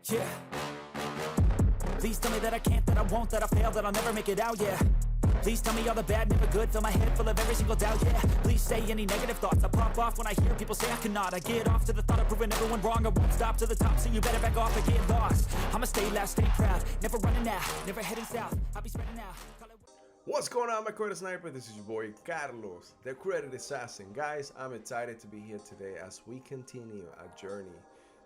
Yeah. Please tell me that I can't, that I won't, that I fail, that I'll never make it out, yeah. Please tell me all the bad, never good, fill my head full of every single doubt, yeah. Please say any negative thoughts, I pop off when I hear people say I cannot. I get off to the thought of proving everyone wrong, I won't stop to the top, so you better back off and get lost. I'ma stay loud, stay proud, never running out, never heading south, I'll be spreading out. What's going on, my credit sniper? This is your boy Carlos, the credit assassin. Guys, I'm excited to be here today as we continue our journey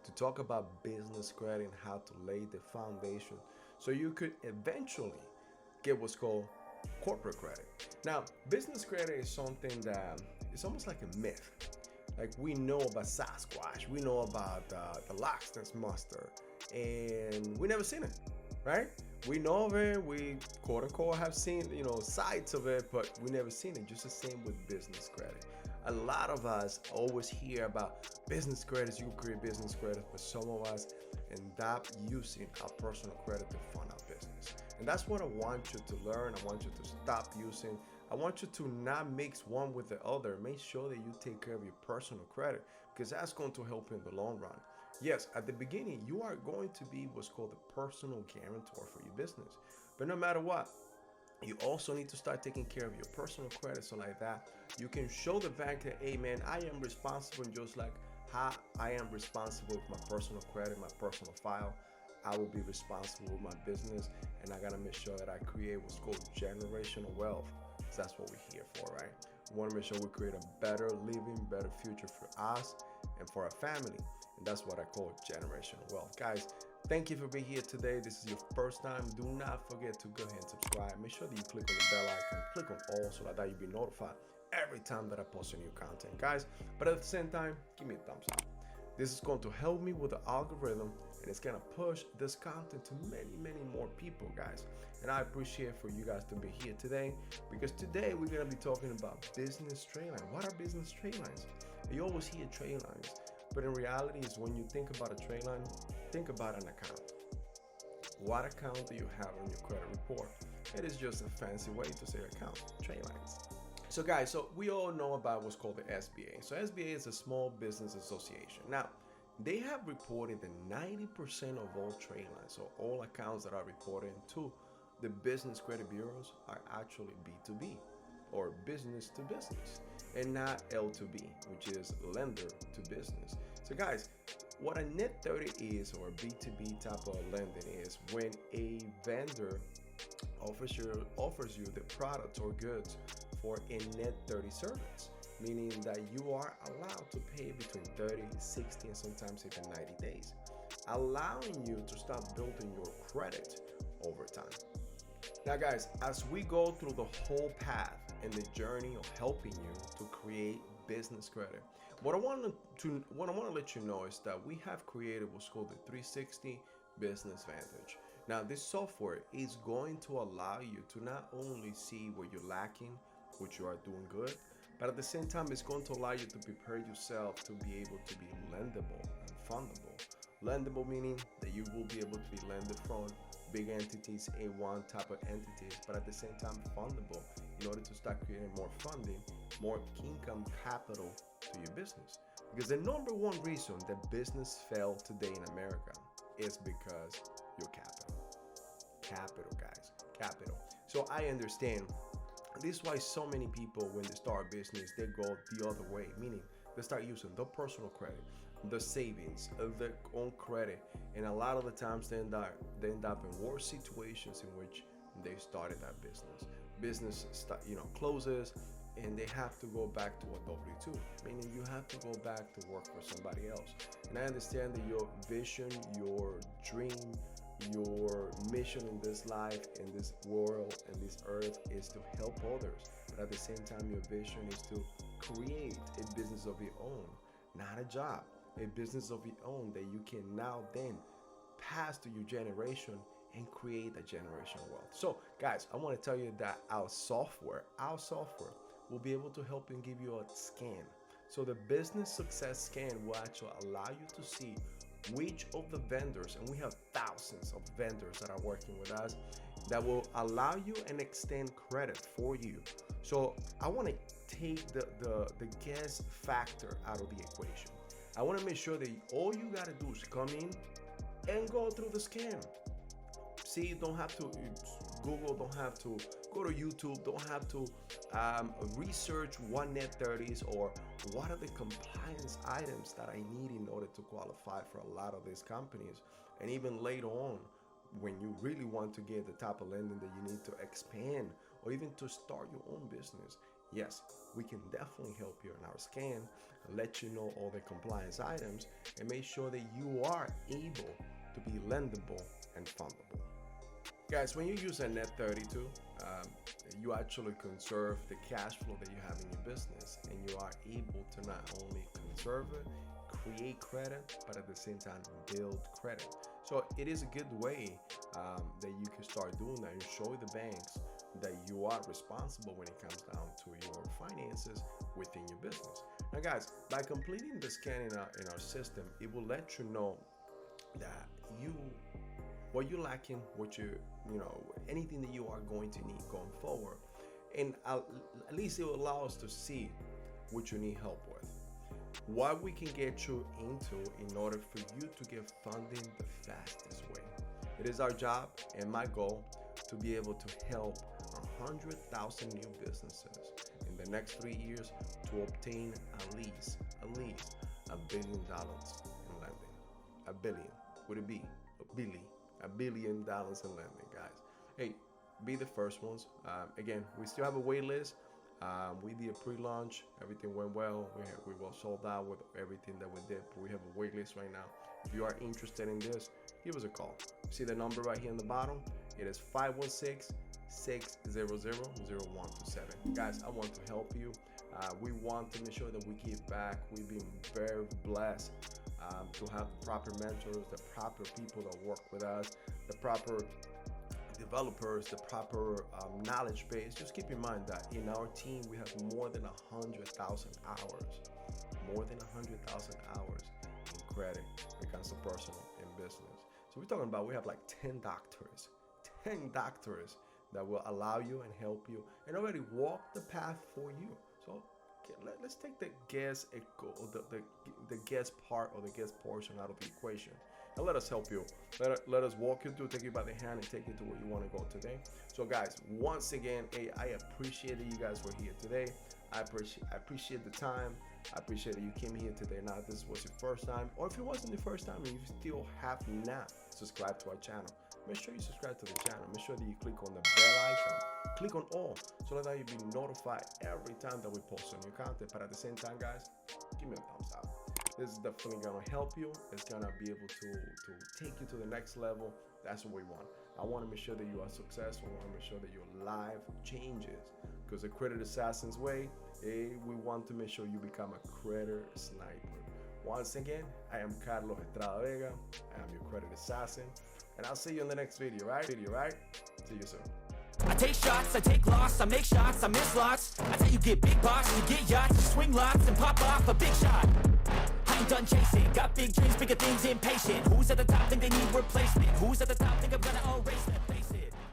to talk about business credit and how to lay the foundation so you could eventually get what's called corporate credit. Now, business credit is something that it's almost like a myth. Like, we know about Sasquatch, we know about the Loch Ness Monster, and we never seen it, right? We know of it, we quote unquote have seen, sides of it, but we never seen it. Just the same with business credit. A lot of us always hear about business credits, you create business credit, but some of us end up using our personal credit to fund our business. And that's what I want you to learn. I want you to stop using. I want you to not mix one with the other. Make sure that you take care of your personal credit, because that's going to help you in the long run. Yes, at the beginning, you are going to be what's called the personal guarantor for your business. But no matter what, you also need to start taking care of your personal credit, so like that, you can show the bank that, hey man, I am responsible, just like how I am responsible with my personal credit, my personal file. I will be responsible with my business, and I gotta make sure that I create what's called generational wealth. So that's what we're here for, right? We want to make sure we create a better living, better future for us and for our family. And that's what I call generational wealth. Guys, thank you for being here today. This is your first time. Do not forget to go ahead and subscribe. Make sure that you click on the bell icon, click on all, so that you'll be notified every time that I post a new content, guys. But at the same time, give me a thumbs up. This is going to help me with the algorithm, and it's going to push this content to many more people, guys. And I appreciate for you guys to be here today, because today we're going to be talking about business trade lines. What are business trade lines? You always hear trade lines, but in reality is when you think about a trade line, think about an account. What account do you have on your credit report? It is just a fancy way to say account, trade lines. So guys, so we all know about what's called the SBA. So SBA is a Small Business Association. Now, they have reported that 90% of all trade lines, so all accounts that are reported to the business credit bureaus, are actually B2B, or business to business, and not L2B, which is lender to business. So guys, what a net 30 is, or a B2B type of lending, is when a vendor offers you the product or goods for a net 30 service, meaning that you are allowed to pay between 30, 60, and sometimes even 90 days, allowing you to start building your credit over time. Now guys, as we go through the whole path and the journey of helping you to create business credit, what I want to let you know is that we have created what's called the 360 Business Vantage. Now, this software is going to allow you to not only see where you're lacking, which you are doing good, but at the same time, it's going to allow you to prepare yourself to be able to be lendable and fundable. Lendable meaning that you will be able to be lended from big entities, A1 type of entities, but at the same time fundable, in order to start creating more funding, more income capital to your business. Because the number one reason that business fail today in America is because your capital, guys, capital. So I understand this is why so many people, when they start a business, they go the other way, meaning they start using the personal credit, the savings, their own credit, and a lot of the times they end up in worse situations in which they started that business. Business closes, and they have to go back to a W-2, meaning you have to go back to work for somebody else. And I understand that your vision, your dream, your mission in this life, in this world, and this earth is to help others. But at the same time, your vision is to create a business of your own, not a job, a business of your own that you can now then pass to your generation and create a generational wealth. So guys, I want to tell you that our software will be able to help and give you a scan. So the business success scan will actually allow you to see which of the vendors, and we have thousands of vendors that are working with us, that will allow you and extend credit for you. So I want to take the guess factor out of the equation. I want to make sure that all you got to do is come in, and go through the scam. See, you don't have to Google, don't have to go to YouTube, don't have to research what net 30s or what are the compliance items that I need in order to qualify for a lot of these companies. And even later on, when you really want to get the type of lending that you need to expand or even to start your own business, yes, we can definitely help you in our scan and let you know all the compliance items and make sure that you are able to be lendable and fundable. Guys, when you use a net 32, you actually conserve the cash flow that you have in your business, and you are able to not only conserve it, create credit, but at the same time build credit. So it is a good way that you can start doing that and show the banks that you are responsible when it comes down to your finances within your business. Now guys, by completing the scan in our system, it will let you know that what you're lacking, anything that you are going to need going forward. And at least it will allow us to see what you need help with, what we can get you into in order for you to get funding the fastest way. It is our job and my goal to be able to help 100,000 new businesses in the next 3 years to obtain at least $1 billion in lending. A billion. Would it be $1 billion in lending, guys? Hey, be the first ones. Again, we still have a wait list. We did a pre-launch. Everything went well. We were sold out with everything that we did, but we have a wait list right now. If you are interested in this, give us a call. See the number right here in the bottom? It is 516-600-0127. Guys, I want to help you. We want to make sure that we give back. We've been very blessed to have the proper mentors, the proper people that work with us, the proper developers, the proper knowledge base. Just keep in mind that in our team, we have more than 100,000 hours, in credit when it comes to personal and business. So we're talking about, we have like 10 doctors that will allow you and help you and already walk the path for you. So let's take the guess part or the guess portion out of the equation, and let us help you. Let us walk you through, take you by the hand, and take you to where you want to go today. So guys, once again, I appreciate that you guys were here today. I appreciate the time. I appreciate that you came here today. Now, if this was your first time, or if it wasn't the first time and you still have not subscribed to our channel, make sure you subscribe to the channel. Make sure that you click on the bell icon. Click on all, so that you'll be notified every time that we post on new content. But at the same time, guys, give me a thumbs up. This is definitely gonna help you. It's gonna be able to take you to the next level. That's what we want. I want to make sure that you are successful. I want to make sure that your life changes. Because the Credit Assassin's way, we want to make sure you become a credit sniper. Once again, I am Carlos Estrada Vega. I am your Credit Assassin. And I'll see you in the next video, right? See you soon. I take shots, I take loss, I make shots, I miss lots. That's how you get big boss, you get yachts, you swing lots and pop off a big shot. I ain't done chasing, got big dreams, bigger things, impatient. Who's at the top think they need replacement? Who's at the top think I'm gonna erase them?